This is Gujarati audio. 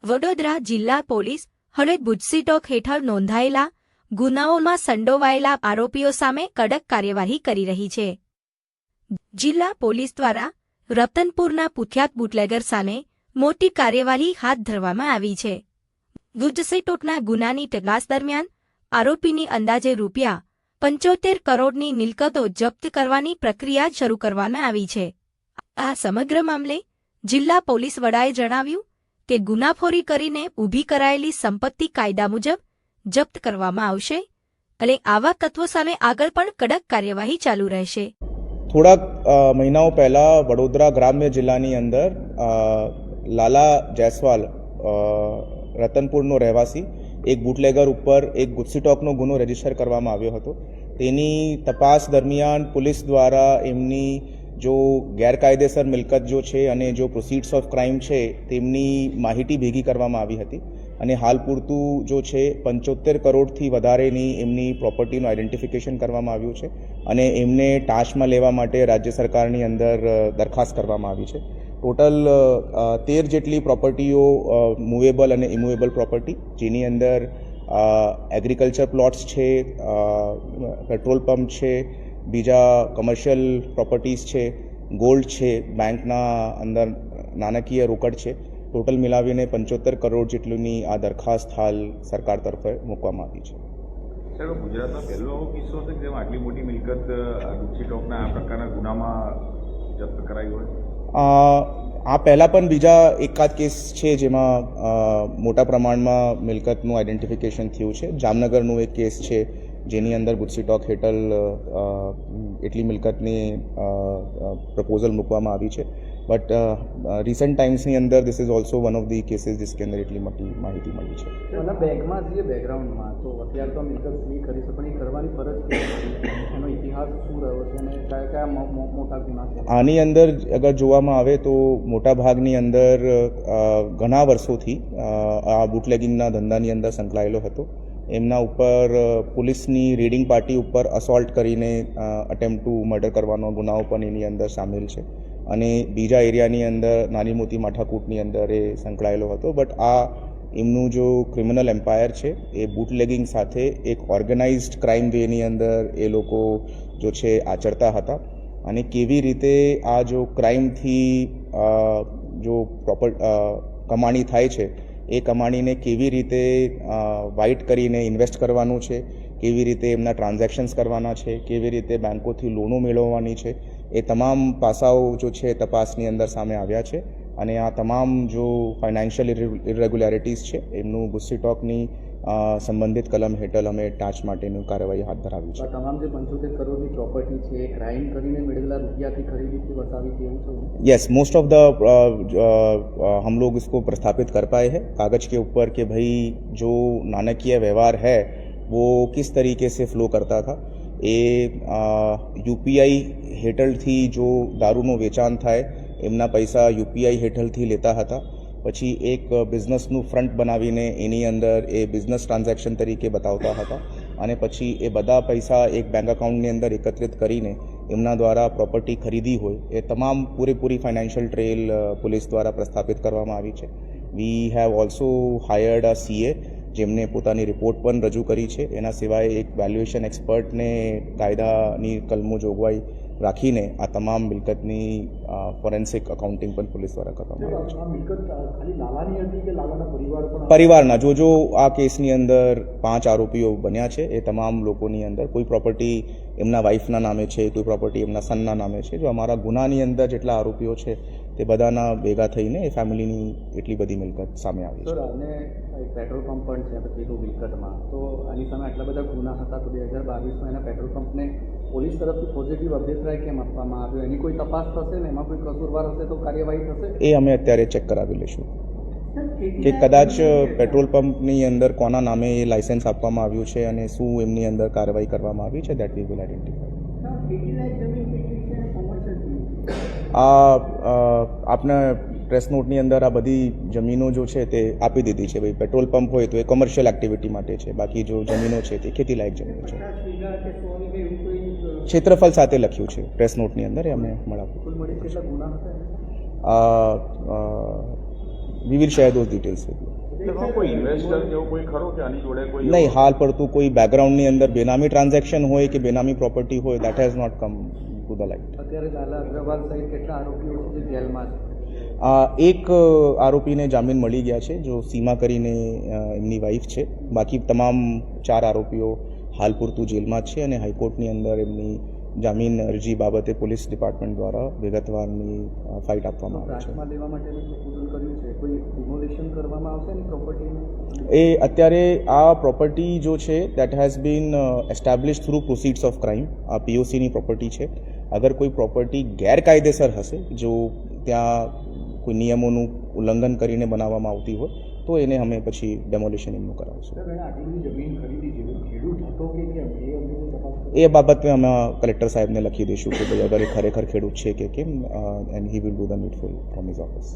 વડોદરા જિલ્લા પોલીસ હળદ બુજસીટોક હેઠળ નોંધાયેલા ગુનાઓમાં સંડોવાયેલા આરોપીઓ સામે કડક કાર્યવાહી કરી રહી છે. જિલ્લા પોલીસ દ્વારા રતનપુરના કુખ્યાત બુટલેગર સામે મોટી કાર્યવાહી હાથ ધરવામાં આવી છે. બુજસીટોકના ગુનાની તપાસ દરમિયાન આરોપીની અંદાજે ₹75 કરોડની મિલકતો જપ્ત કરવાની પ્રક્રિયા શરૂ કરવામાં આવી છે. આ સમગ્ર મામલે જિલ્લા પોલીસ વડાએ જણાવ્યું કે ગુનાખોરી કરીને ઊભી કરાયેલી સંપત્તિ કાયદા મુજબ જપ્ત કરવામાં આવશે અને આવા તત્વો સામે આગળ પણ કડક કાર્યવાહી ચાલુ રહેશે. થોડાક મહિનાઓ પહેલા વડોદરા ગ્રામ્ય જિલ્લાની અંદર લાલા જયસ્વાલ રતનપુરનો રહેવાસી એક બુટલેગર ઉપર એક ગુજસીટોકનો ગુનો રજીસ્ટર કરવામાં આવ્યો હતો. તેની તપાસ દરમિયાન પોલીસ દ્વારા એમની જો ગેરકાયદેસર મિલકત જો છે અને જો પ્રોસીડ્સ ઓફ ક્રાઇમ છે તેમની માહિતી ભેગી કરવામાં આવી હતી અને હાલ પૂરતું જો છે 75 કરોડથી વધારેની એમની પ્રોપર્ટીનું આઈડેન્ટિફિકેશન કરવામાં આવ્યું છે અને એમને ટાંચમાં લેવા માટે રાજ્ય સરકારની અંદર દરખાસ્ત કરવામાં આવી છે. ટોટલ 13 જેટલી પ્રોપર્ટીઓ મૂવેબલ અને ઇમૂવેબલ પ્રોપર્ટી, જેની અંદર એગ્રીકલ્ચર પ્લોટ્સ છે, પેટ્રોલ પંપ છે, બીજા કમર્શિયલ પ્રોપર્ટીઝ છે, ગોલ્ડ છે, બેંકના અંદર નાણાકીય રોકડ છે. ટોટલ મિલાવીને 75 કરોડ જેટલીની આ દરખાસ્ત હાલ સરકાર તરફે મૂકવામાં આવી છે. સર, ગુજરાતમાં પહેલો કિસ્સો હતો કે જેમાં આટલી મોટી મિલકત ગુજસીટોકના આ પ્રકારના ગુનામાં જપ્ત કરાઈ હોય? આ પહેલાં પણ બીજા એકાદ કેસ છે જેમાં મોટા પ્રમાણમાં મિલકતનું આઈડેન્ટિફિકેશન થયું છે. જામનગરનું એક કેસ છે જેની અંદર ગુજસીટોક હેઠળ એટલી મિલકતની પ્રપોઝલ મૂકવામાં આવી છે. બટ રિસન્ટ ટાઈમ્સની અંદર this is also one of the cases जिसके अंदर એટલી મોટી માહિતી મળી છે. એના બેગમાં જે બેકગ્રાઉન્ડમાં તો અત્યારે તો મિલકત ફ્રી કરી છે, પણ એ કરવાની ફરજ કે એનો ઇતિહાસ શું રહ્યો છે અને કયા કયા મોટા ગુના છે? આની અંદર અગર જોવામાં આવે તો મોટા ભાગની અંદર ઘણા વર્ષોથી આ બુટલેગિંગના ધંધાની અંદર સંકળાયેલો હતો. એમના ઉપર પોલીસની રેડિંગ પાર્ટી ઉપર અસોલ્ટ કરીને અટેમ્પ્ટ ટુ મર્ડર કરવાનો ગુનાઓ પણ એની અંદર સામેલ છે અને બીજા એરિયાની અંદર નાની મોટી માથાકૂટની અંદર એ સંકળાયેલો હતો. બટ આ એમનું જો ક્રિમિનલ એમ્પાયર છે એ બુટલેગિંગ સાથે એક ઓર્ગેનાઇઝડ ક્રાઇમ વેની અંદર એ લોકો જો છે આચરતા હતા અને કેવી રીતે આ જો ક્રાઇમથી જો પ્રોપર કમાણી થાય છે એ કમાણીને કેવી રીતે વાઇટ કરીને ઇન્વેસ્ટ કરવાનું છે, કેવી રીતે એમના ટ્રાન્ઝેક્શન્સ કરવાના છે, કેવી રીતે બેન્કોથી લોનો મેળવવાની છે, એ તમામ પાસાઓ જો છે તપાસની અંદર સામે આવ્યા છે અને આ તમામ જો ફાઇનાન્શિયલ ઇરેગ્યુલારિટીઝ છે એમનું ગુજસીટોકની સંબંધિત કલમ હેઠળ અમે ટાંચ માટેની કાર્યવાહી હાથ ધરાવી છે. તમામ જે 75 કરોડની પ્રોપર્ટી છે એ ક્રાઇમ કરીને મેળવેલા રૂપિયાથી ખરીદીથી બતાવી કેવું છે? यस, मोस्ट ऑफ द हम लोग इसको प्रस्थापित कर पाए हैं कागज के ऊपर कि भाई जो नाणकीय व्यवहार है वो किस तरीके से फ्लो करता था. એ યુપીઆઈ હેઠળથી જો દારૂનું વેચાણ થાય એમના પૈસા યુપીઆઈ હેઠળથી લેતા હતા. પછી એક બિઝનેસનું ફ્રન્ટ બનાવીને એની અંદર એ બિઝનેસ ટ્રાન્ઝેક્શન તરીકે બતાવતા હતા અને પછી એ બધા પૈસા એક બેંક અકાઉન્ટની અંદર એકત્રિત કરીને એમના દ્વારા પ્રોપર્ટી ખરીદી હોય એ તમામ પૂરેપૂરી ફાઇનાન્શિયલ ટ્રેલ પોલીસ દ્વારા પ્રસ્થાપિત કરવામાં આવી છે. We have also hired a CA જેમને પોતાની રિપોર્ટ પણ રજૂ કરી છે. એના સિવાય એક વેલ્યુએશન એક્સપર્ટને કાયદાની કલમો જોગવાઈ રાખીને આ તમામ મિલકતની ફોરેન્સિક અકાઉન્ટિંગ પણ પોલીસ દ્વારા કરવામાં આવે છે. પરિવારના જો આ કેસની અંદર 5 આરોપીઓ બન્યા છે એ તમામ લોકોની અંદર કોઈ પ્રોપર્ટી એમના વાઇફના નામે છે, કોઈ પ્રોપર્ટી એમના સનના નામે છે. જો અમારા ગુનાની અંદર જેટલા આરોપીઓ છે તે બધાના ભેગા થઈને એ ફેમિલીની એટલી બધી મિલકત સામે આવી છે. અને પેટ્રોલ પંપ પણ છે પછી તો મિલકતમાં, તો આની સામે આટલા બધા ગુના હતા તો 2022માં એના પેટ્રોલ પંપને પોલીસ તરફથી પોઝિટિવ અભિપ્રાય કેમ આપવામાં આવ્યો? એની કોઈ તપાસ થશે ને એમાં કોઈ કસૂરવાર હશે તો કાર્યવાહી થશે? એ અમે અત્યારે ચેક કરાવી લઈશું કે કદાચ પેટ્રોલ પંપની અંદર કોના નામે એ લાયસન્સ આપવામાં આવ્યું છે અને શું એમની અંદર કાર્યવાહી કરવામાં આવી છે. That we will identify. આપને પ્રેસ નોટની અંદર આ બધી જમીનો જો છે તે આપી દીધી છે. ભાઈ પેટ્રોલ પંપ હોય તો એ કોમર્શિયલ એક્ટિવિટી માટે છે, બાકી જો જમીનો છે તે ખેતીલાયક જમીનો છે. ક્ષેત્રફળ સાથે લખ્યું છે પ્રેસ નોટની અંદર, એ અમે મળાવ્યું. we will share those details with you. તેમાં કોઈ ઇન્વેસ્ટર જેવો કોઈ ખરો કે આની જોડે કોઈ નહીં, હાલ પડતું કોઈ બેકગ્રાઉન્ડની અંદર બેનામી ટ્રાન્ઝેક્શન હોય કે બેનામી પ્રોપર્ટી હોય, that has not come to the light. અત્યારે લાલા અગ્રવાલ સહિત કેટલા આરોપીઓ છે જે જેલમાં છે? એક આરોપીને જામીન મળી ગયા છે, જો સીમા કરીને એમની વાઈફ છે. બાકી તમામ 4 આરોપીઓ હાલ પૂરતું જેલમાં જ છે અને હાઈકોર્ટની અંદર એમની જામીન અરજી બાબતે પોલીસ ડિપાર્ટમેન્ટ દ્વારા વિગતવારની ફાઇટ આપવામાં આવે છે. ટ્રાન્સમાં લેવા માટેનું પ્રપોઝલ કર્યું છે, કોઈ ડિમોલિશન કરવામાં આવશે ને પ્રોપર્ટીનું? એ અત્યારે આ પ્રોપર્ટી જો છે that has been establish through proceeds of crime. આ પીઓસીની પ્રોપર્ટી છે. અગર કોઈ પ્રોપર્ટી ગેરકાયદેસર હશે, જો ત્યાં કોઈ નિયમોનું ઉલ્લંઘન કરીને બનાવવામાં આવતી હોય, તો એને અમે પછી ડેમોલિશન એમનું કરાવશું. એ બાબતે અમે કલેક્ટર સાહેબને લખી દઈશું કે ભાઈ અગર એ ખરેખર ખેડૂત છે કે કેમ, and he will do the નીડફુલ from his office.